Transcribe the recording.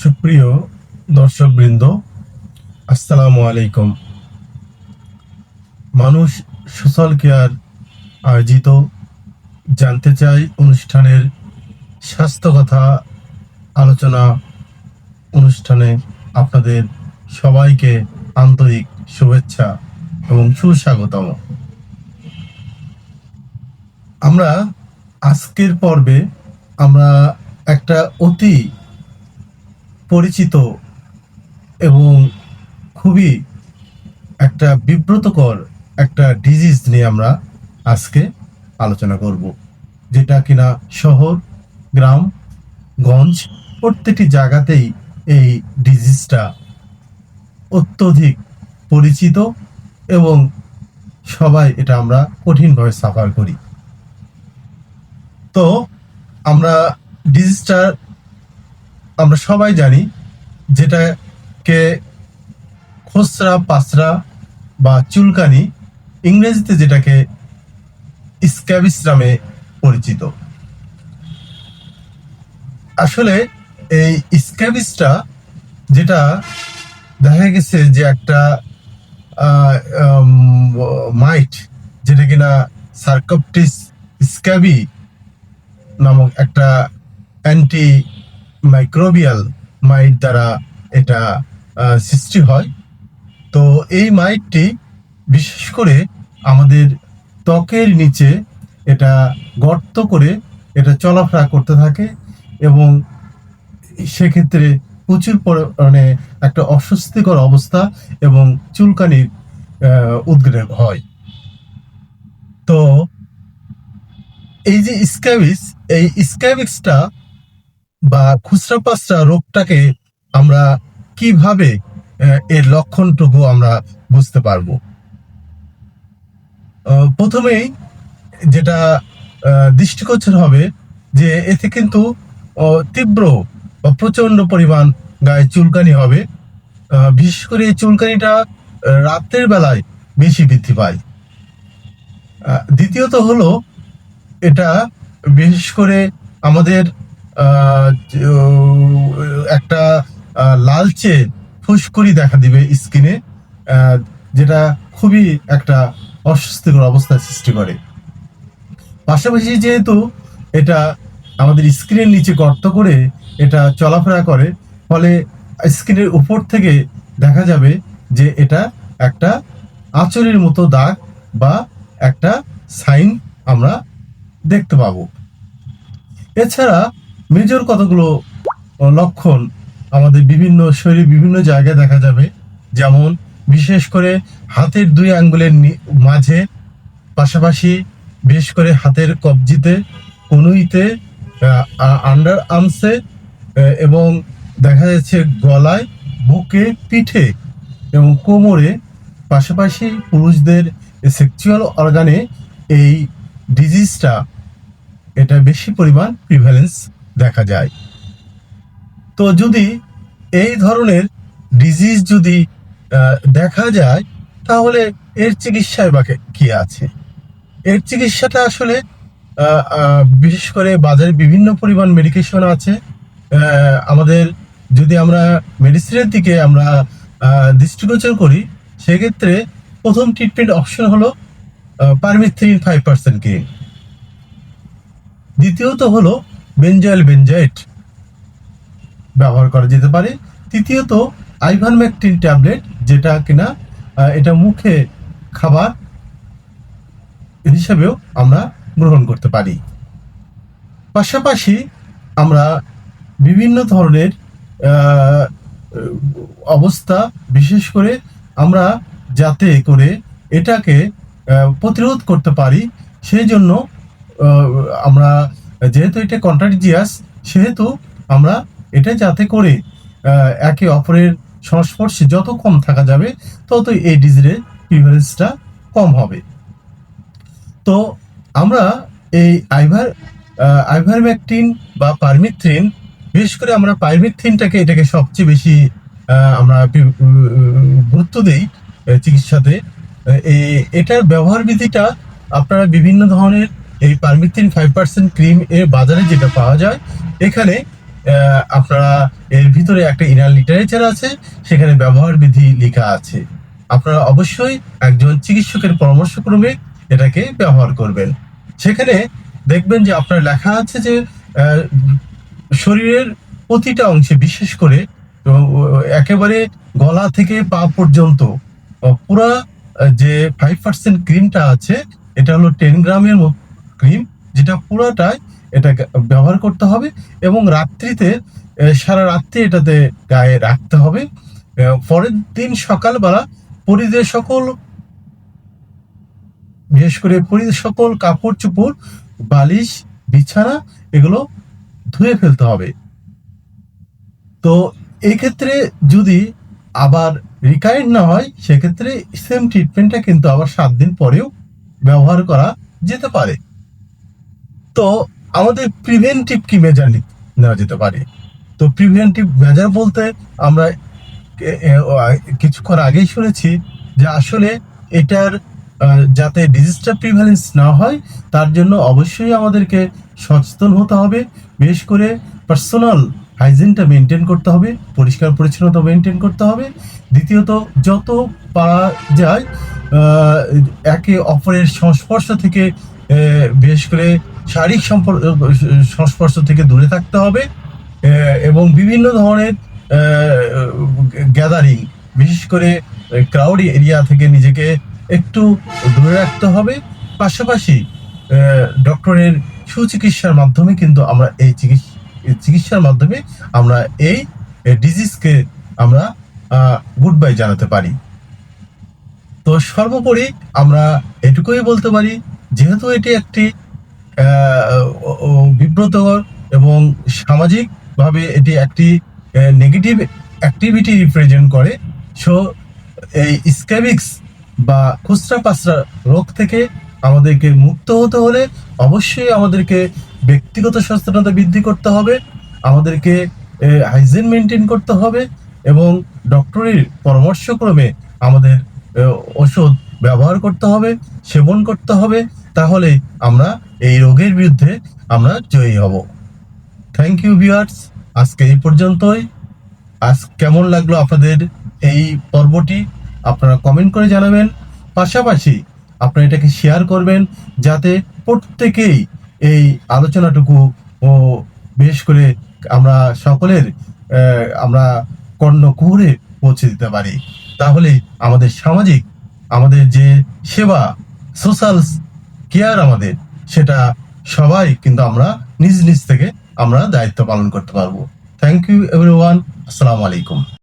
সুপ্রিয় দর্শকবৃন্দ, আসসালামু আলাইকুম। মানুষ সোশ্যাল কেয়ার আয়োজিত জানতে চাই অনুষ্ঠানের স্বাস্থ্য কথা আলোচনা অনুষ্ঠানে আপনাদের সবাইকে আন্তরিক শুভেচ্ছা এবং সুস্বাগতম। আমরা আজকের পর্বে আমরা একটা অতি পরিচিত এবং খুবই একটা বিব্রতকর একটা ডিজিজ নিয়ে আমরা আজকে আলোচনা করব, যেটা কিনা শহর, গ্রাম, গঞ্জ প্রত্যেকটি জায়গাতেই এই ডিজিজটা অত্যধিক পরিচিত এবং সবাই এটা আমরা কঠিনভাবে সাফার করি। তো আমরা ডিজিজটা আমরা সবাই জানি, যেটাকে খোসরা পাসরা বা চুলকানি, ইংরেজিতে যেটাকে স্ক্যাবিস নামে পরিচিত। আসলে এই স্ক্যাবিসটা যেটা দেখা গেছে যে একটা মাইট, যেটা কিনা সার্কোপটিস স্ক্যাবি নামক একটা অ্যান্টি মাইক্রোবিয়াল মাইট দ্বারা এটা সৃষ্টি হয়। তো এই মাইটটি বিশেষ করে আমাদের ত্বকের নিচে এটা গর্ত করে এটা চলাফেরা করতে থাকে এবং সেক্ষেত্রে প্রচুর পরিমাণে একটা অস্বস্তিকর অবস্থা এবং চুলকানির উদ্রেক হয়। তো এই যে স্ক্যাবিস, এই স্ক্যাবিসটা বা খুচরা পাসরা রোগটাকে আমরা কিভাবে এর লক্ষণটুকু আমরা বুঝতে পারবো। প্রথমেই যেটা দৃষ্টিগোচর হবে যে এতে কিন্তু তীব্র বা প্রচন্ড পরিমাণ গায়ে চুলকানি হবে। বিশেষ করে এই চুলকানিটা রাতের বেলায় বেশি বৃদ্ধি পায়। দ্বিতীয়ত হলো, এটা বিশেষ করে আমাদের একটা লালচে ফুসকুড়ি দেখা দিবে স্কিনে, যেটা খুবই একটা অস্বস্তিকর অবস্থার সৃষ্টি করে। পাশাপাশি যেহেতু এটা আমাদের স্কিনের নিচে গর্ত করে এটা চলাফেরা করে, ফলে স্কিনের উপর থেকে দেখা যাবে যে এটা একটা আঁচড়ের মতো দাগ বা একটা সাইন আমরা দেখতে পাবো। এছাড়া মেজর কতগুলো লক্ষণ আমাদের বিভিন্ন শরীরের বিভিন্ন জায়গায় দেখা যাবে, যেমন বিশেষ করে হাতের দুই আঙ্গুলের মাঝে, পাশাপাশি বিশেষ করে হাতের কবজিতে, কনুইতে, আন্ডার আর্মসে এবং দেখা যাচ্ছে গলায়, বুকে, পিঠে এবং কোমরে, পাশাপাশি পুরুষদের সেক্সুয়াল অর্গানে এই ডিজিজটা এটা বেশি পরিমাণ প্রিভ্যালেন্স দেখা যায়। তো যদি এই ধরনের ডিজিজ যদি দেখা যায়, তাহলে এর চিকিৎসায় বা কি আছে? এর চিকিৎসাটা আসলে বিশেষ করে বাজারে বিভিন্ন পরিমাণ মেডিকেশন আছে। আমাদের যদি আমরা মেডিসিনের দিকে আমরা দৃষ্টিগোচর করি, সেক্ষেত্রে প্রথম ট্রিটমেন্ট অপশন হলো পারমিথ্রিন 5% ক্রিম। দ্বিতীয়ত হলো বেনজয়েল বেনজয়েট ব্যবহার করা যেতে পারে। তৃতীয়ত আইভারমেকটিন ট্যাবলেট, যেটা কিনা এটা মুখে খাবার হিসেবেও আমরা গ্রহণ করতে পারি। পাশাপাশি আমরা বিভিন্ন ধরনের অবস্থা, বিশেষ করে আমরা যাতে করে এটাকে প্রতিরোধ করতে পারি, সেই জন্য আমরা যেহেতু এটা কন্টাজিয়াস, সেহেতু আমরা এটা যাতে করে একে অপরের সংস্পর্শে যত কম থাকা যাবে, তত এই ডিজিজের প্রিভ্যালেন্সটা কম হবে। তো আমরা এই আইভারমেকটিন বা পারমিথ্রিন, বিশেষ করে আমরা পারমিথ্রিনটাকে এটাকে সবচেয়ে বেশি আমরা গুরুত্ব দেই চিকিৎসাতে। এটার ব্যবহার বিধিটা আপনারা বিভিন্ন ধরনের এই পারমিথ্রিন 5% ক্রিম এর বাজারে যেটা পাওয়া যায়, এখানে আপনারা এর ভিতরে একটা ইনার লিটারেচার আছে, সেখানে ব্যবহার বিধি লেখা আছে। আপনারা অবশ্যই একজন চিকিৎসকের পরামর্শক্রমে এটাকে ব্যবহার করবেন। সেখানে দেখবেন যে আপনার লেখা আছে যে আহ, শরীরের প্রতিটা অংশে, বিশেষ করে একেবারে গলা থেকে পা পর্যন্ত পুরা যে 5% ক্রিমটা আছে, এটা হলো 10 গ্রামের ক্রিম, যেটা পুরাটাই এটা ব্যবহার করতে হবে এবং রাত্রিতে সারা রাত্রি এটাতে গায়ে রাখতে হবে। পরের দিন সকালবেলা পরিধেয় সকল, বিশেষ করে পরিধেয় সকল কাপড় চোপড়, বালিশ, বিছানা, এগুলো ধুয়ে ফেলতে হবে। তো এই ক্ষেত্রে যদি আবার রিকারেন্ট না হয়, সেক্ষেত্রে সেম ট্রিটমেন্টটা কিন্তু আবার 7 দিন পরেও ব্যবহার করা যেতে পারে। তো আমাদের প্রিভেন্টিভ কি মেজার নেওয়া যেতে পারে? তো প্রিভেন্টিভ মেজার বলতে আমরা কিছুক্ষণ আগেই শুনেছি যে আসলে এটার যাতে ডিজিজটা প্রিভ্যালেন্স না হয়, তার জন্য অবশ্যই আমাদেরকে সচেতন হতে হবে। বিশেষ করে পার্সোনাল হাইজিনটা মেনটেন করতে হবে, পরিষ্কার পরিচ্ছন্নতা মেনটেন করতে হবে। দ্বিতীয়ত, যত পারা যায় একে অপরের সংস্পর্শ থেকে, বিশেষ করে শারীরিক সংস্পর্শ থেকে দূরে থাকতে হবে এবং বিভিন্ন ধরনের গ্যাদারিং, বিশেষ করে ক্রাউড এরিয়া থেকে নিজেকে একটু দূরে রাখতে হবে। পাশাপাশি ডক্টরের সুচিকিৎসার মাধ্যমে কিন্তু আমরা এই চিকিৎসার মাধ্যমে আমরা এই ডিজিজকে আমরা গুড বাই জানাতে পারি। তো সর্বোপরি আমরা এটুকুই বলতে পারি, যেহেতু এটি একটি বিব্রতকর এবং সামাজিকভাবে এটি একটি নেগেটিভ অ্যাক্টিভিটি রিপ্রেজেন্ট করে, সো এই স্ক্যাবিক্স বা খুচরা পাচরা রোগ থেকে আমাদেরকে মুক্ত হতে হলে অবশ্যই আমাদেরকে ব্যক্তিগত সচেতনতা বৃদ্ধি করতে হবে, আমাদেরকে হাইজিন মেনটেন করতে হবে এবং ডক্টরের পরামর্শক্রমে আমাদের ওষুধ ব্যবহার করতে হবে, সেবন করতে হবে। তাহলে আমরা এই রোগের বিরুদ্ধে আমরা জয়ী হব। থ্যাংক ইউ ভিউয়ার্স, আজকে এই পর্যন্তই। আজ কেমন লাগলো আপনাদের এই পর্বটি আপনারা কমেন্ট করে জানাবেন। পাশাপাশি আপনারা এটাকে শেয়ার করবেন, যাতে প্রত্যেকেই এই আলোচনাটুকু ও বিশেষ করে আমরা সকলের আমরা কর্ণকুহরে পৌঁছে দিতে পারি। তাহলে আমাদের সামাজিক, আমাদের যে সেবা, সোশ্যাল কেয়ার আমাদের, সেটা সবাই কিন্তু আমরা নিজ নিজ থেকে আমরা দায়িত্ব পালন করতে পারবো। Thank you everyone. আসসালামু আলাইকুম।